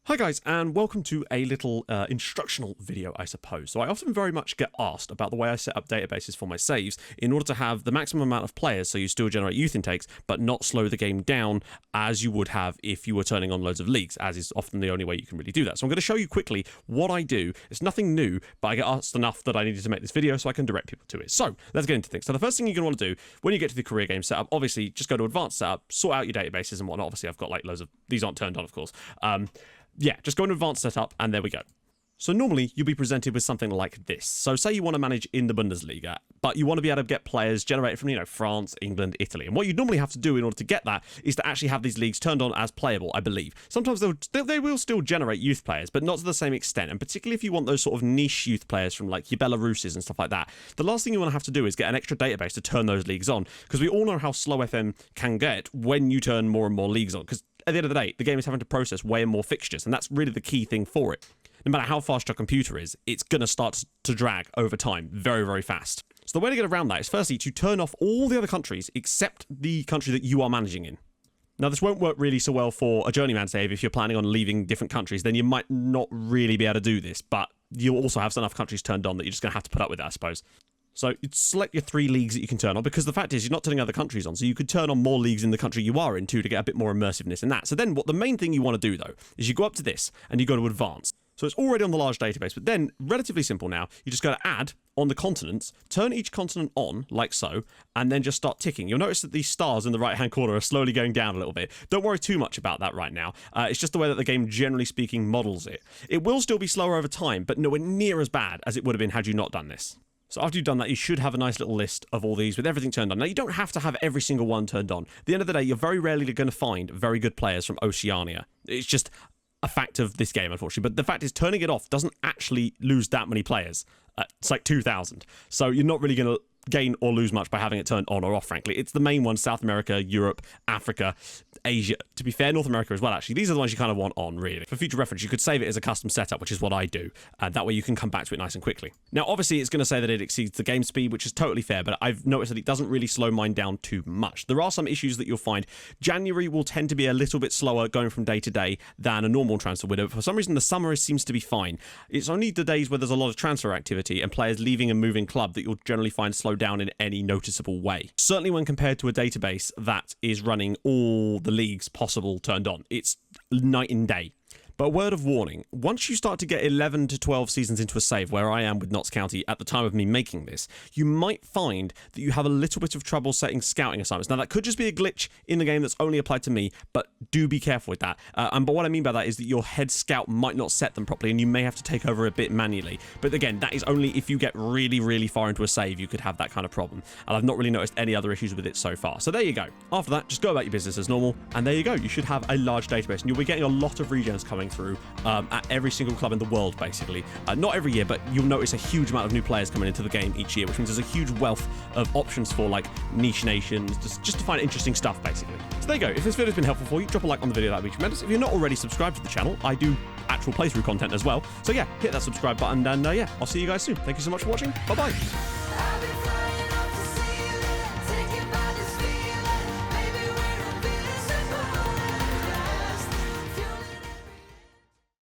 Hi guys, and welcome to a little instructional video, I suppose. So I often very much get asked about the way I set up databases for my saves in order to have the maximum amount of players so you still generate youth intakes, but not slow the game down as you would have if you were turning on loads of leagues, as is often the only way you can really do that. So I'm going to show you quickly what I do. It's nothing new, but I get asked enough that I needed to make this video so I can direct people to it. So let's get into things. So the first thing you're going to want to do when you get to the career game setup, obviously just go to advanced setup, sort out your databases and whatnot. Obviously I've got like loads of, these aren't turned on of course. Yeah, just go into advanced setup and there we go. So normally you'll be presented with something like this. So say you want to manage in the Bundesliga, but you want to be able to get players generated from, France, England, Italy. And what you normally have to do in order to get that is to actually have these leagues turned on as playable, I believe. Sometimes they will still generate youth players, but not to the same extent. And particularly if you want those sort of niche youth players from like your Belaruses and stuff like that, the last thing you want to have to do is get an extra database to turn those leagues on, because we all know how slow FM can get when you turn more and more leagues on. Because at the end of the day, the game is having to process way more fixtures, and that's really the key thing for it. No matter how fast your computer is, it's going to start to drag over time very, very fast. So the way to get around that is firstly to turn off all the other countries except the country that you are managing in. Now, this won't work really so well for a journeyman save. If you're planning on leaving different countries, then you might not really be able to do this, but you'll also have enough countries turned on that you're just going to have to put up with it, I suppose. So you'd select your 3 leagues that you can turn on, because the fact is you're not turning other countries on, so you could turn on more leagues in the country you are in too to get a bit more immersiveness in that. So then what the main thing you want to do though is you go up to this and you go to advanced. So it's already on the large database, but then relatively simple now. You just go to add on the continents, turn each continent on like so, and then just start ticking. You'll notice that these stars in the right hand corner are slowly going down a little bit. Don't worry too much about that right now. It's just the way that the game generally speaking models it. It will still be slower over time, but nowhere near as bad as it would have been had you not done this. So after you've done that, you should have a nice little list of all these with everything turned on. Now, you don't have to have every single one turned on. At the end of the day, you're very rarely going to find very good players from Oceania. It's just a fact of this game, unfortunately. But the fact is, turning it off doesn't actually lose that many players. It's like 2,000. So you're not really going to gain or lose much by having it turned on or off, frankly. It's the main ones: South America, Europe, Africa, Asia. To be fair, North America as well, actually. These are the ones you kind of want on, really. For future reference, you could save it as a custom setup, which is what I do. That way you can come back to it nice and quickly. Now, obviously, it's going to say that it exceeds the game speed, which is totally fair, but I've noticed that it doesn't really slow mine down too much. There are some issues that you'll find. January will tend to be a little bit slower going from day to day than a normal transfer window. For some reason, the summer seems to be fine. It's only the days where there's a lot of transfer activity and players leaving and moving club that you'll generally find slow down in any noticeable way. Certainly when compared to a database that is running all the leagues possible turned on, it's night and day. But a word of warning, once you start to get 11 to 12 seasons into a save, where I am with Notts County at the time of me making this, you might find that you have a little bit of trouble setting scouting assignments. Now, that could just be a glitch in the game that's only applied to me, but do be careful with that. But what I mean by that is that your head scout might not set them properly, and you may have to take over a bit manually. But again, that is only if you get really, really far into a save, you could have that kind of problem. And I've not really noticed any other issues with it so far. So there you go. After that, just go about your business as normal, and there you go. You should have a large database, and you'll be getting a lot of regens coming through at every single club in the world, basically. Not every year, but you'll notice a huge amount of new players coming into the game each year, which means there's a huge wealth of options for like niche nations, just to find interesting stuff, basically. So there you go. If this video's been helpful for you, drop a like on the video, that'd be tremendous. If you're not already subscribed to the channel, I do actual playthrough content as well. So yeah, hit that subscribe button, and yeah, I'll see you guys soon. Thank you so much for watching. Bye-bye.